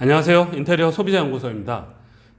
안녕하세요. 인테리어 소비자연구소입니다.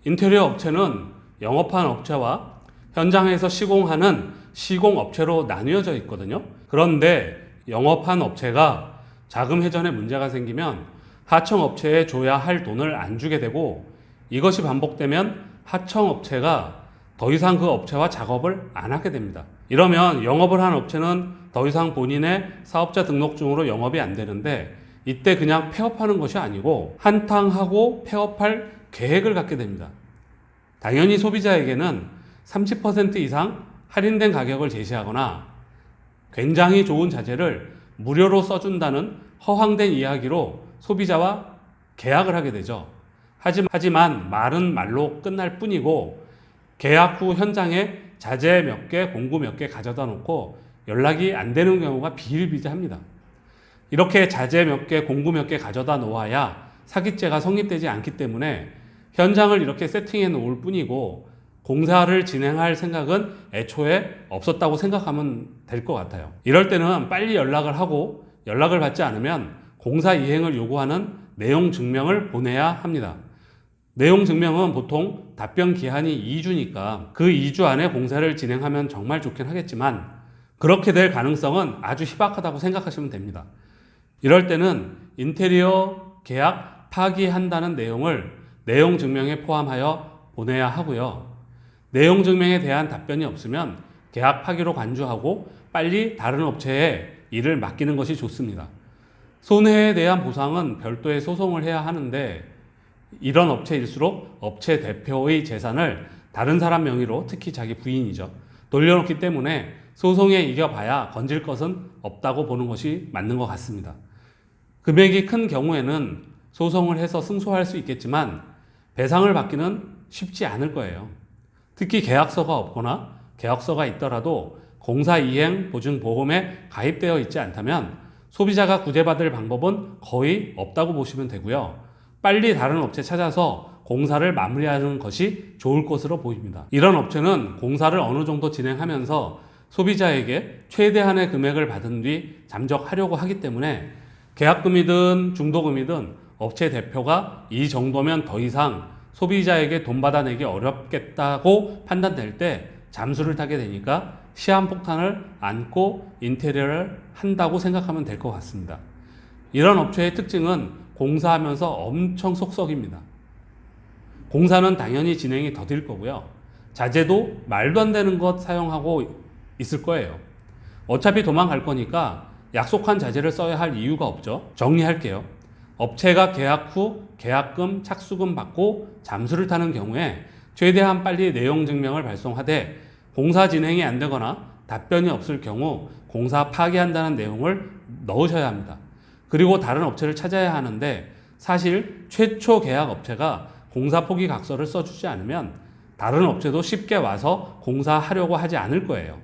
인테리어 업체는 영업하는 업체와 현장에서 시공하는 시공업체로 나뉘어져 있거든요. 그런데 영업한 업체가 자금 회전에 문제가 생기면 하청업체에 줘야 할 돈을 안 주게 되고, 이것이 반복되면 하청업체가 더 이상 그 업체와 작업을 안 하게 됩니다. 이러면 영업을 한 업체는 더 이상 본인의 사업자 등록증으로 영업이 안 되는데, 이때 그냥 폐업하는 것이 아니고 한탕하고 폐업할 계획을 갖게 됩니다. 당연히 소비자에게는 30% 이상 할인된 가격을 제시하거나 굉장히 좋은 자재를 무료로 써준다는 허황된 이야기로 소비자와 계약을 하게 되죠. 하지만 말은 말로 끝날 뿐이고, 계약 후 현장에 자재 몇 개, 공구 몇 개 가져다 놓고 연락이 안 되는 경우가 비일비재합니다. 이렇게 자재 몇 개, 공구 몇 개 가져다 놓아야 사기죄가 성립되지 않기 때문에 현장을 이렇게 세팅해 놓을 뿐이고, 공사를 진행할 생각은 애초에 없었다고 생각하면 될 것 같아요. 이럴 때는 빨리 연락을 하고, 연락을 받지 않으면 공사 이행을 요구하는 내용 증명을 보내야 합니다. 내용 증명은 보통 답변 기한이 2주니까 그 2주 안에 공사를 진행하면 정말 좋긴 하겠지만, 그렇게 될 가능성은 아주 희박하다고 생각하시면 됩니다. 이럴 때는 인테리어 계약 파기한다는 내용을 내용 증명에 포함하여 보내야 하고요. 내용 증명에 대한 답변이 없으면 계약 파기로 간주하고 빨리 다른 업체에 일을 맡기는 것이 좋습니다. 손해에 대한 보상은 별도의 소송을 해야 하는데, 이런 업체일수록 업체 대표의 재산을 다른 사람 명의로, 특히 자기 부인이죠, 돌려놓기 때문에 소송에 이겨봐야 건질 것은 없다고 보는 것이 맞는 것 같습니다. 금액이 큰 경우에는 소송을 해서 승소할 수 있겠지만 배상을 받기는 쉽지 않을 거예요. 특히 계약서가 없거나 계약서가 있더라도 공사 이행 보증 보험에 가입되어 있지 않다면 소비자가 구제받을 방법은 거의 없다고 보시면 되고요. 빨리 다른 업체 찾아서 공사를 마무리하는 것이 좋을 것으로 보입니다. 이런 업체는 공사를 어느 정도 진행하면서 소비자에게 최대한의 금액을 받은 뒤 잠적하려고 하기 때문에 계약금이든 중도금이든 업체 대표가 이 정도면 더 이상 소비자에게 돈 받아내기 어렵겠다고 판단될 때 잠수를 타게 되니까 시한폭탄을 안고 인테리어를 한다고 생각하면 될 것 같습니다. 이런 업체의 특징은 공사하면서 엄청 속썩입니다. 공사는 당연히 진행이 더딜 거고요. 자재도 말도 안 되는 것 사용하고 있을 거예요. 어차피 도망갈 거니까 약속한 자재를 써야 할 이유가 없죠. 정리할게요. 업체가 계약 후 계약금, 착수금 받고 잠수를 타는 경우에 최대한 빨리 내용 증명을 발송하되, 공사 진행이 안 되거나 답변이 없을 경우 공사 파기한다는 내용을 넣으셔야 합니다. 그리고 다른 업체를 찾아야 하는데, 사실 최초 계약 업체가 공사 포기 각서를 써주지 않으면 다른 업체도 쉽게 와서 공사하려고 하지 않을 거예요.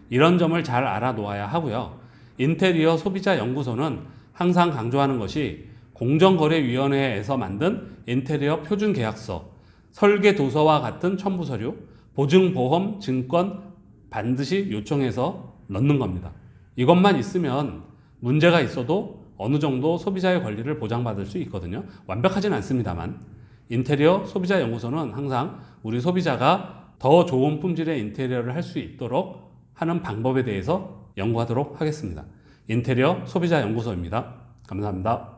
이런 점을 잘 알아놓아야 하고요. 인테리어 소비자 연구소는 항상 강조하는 것이 공정거래위원회에서 만든 인테리어 표준 계약서, 설계 도서와 같은 첨부 서류, 보증, 보험, 증권 반드시 요청해서 넣는 겁니다. 이것만 있으면 문제가 있어도 어느 정도 소비자의 권리를 보장받을 수 있거든요. 완벽하진 않습니다만, 인테리어 소비자 연구소는 항상 우리 소비자가 더 좋은 품질의 인테리어를 할 수 있도록 하는 방법에 대해서 연구하도록 하겠습니다. 인테리어 소비자 연구소입니다. 감사합니다.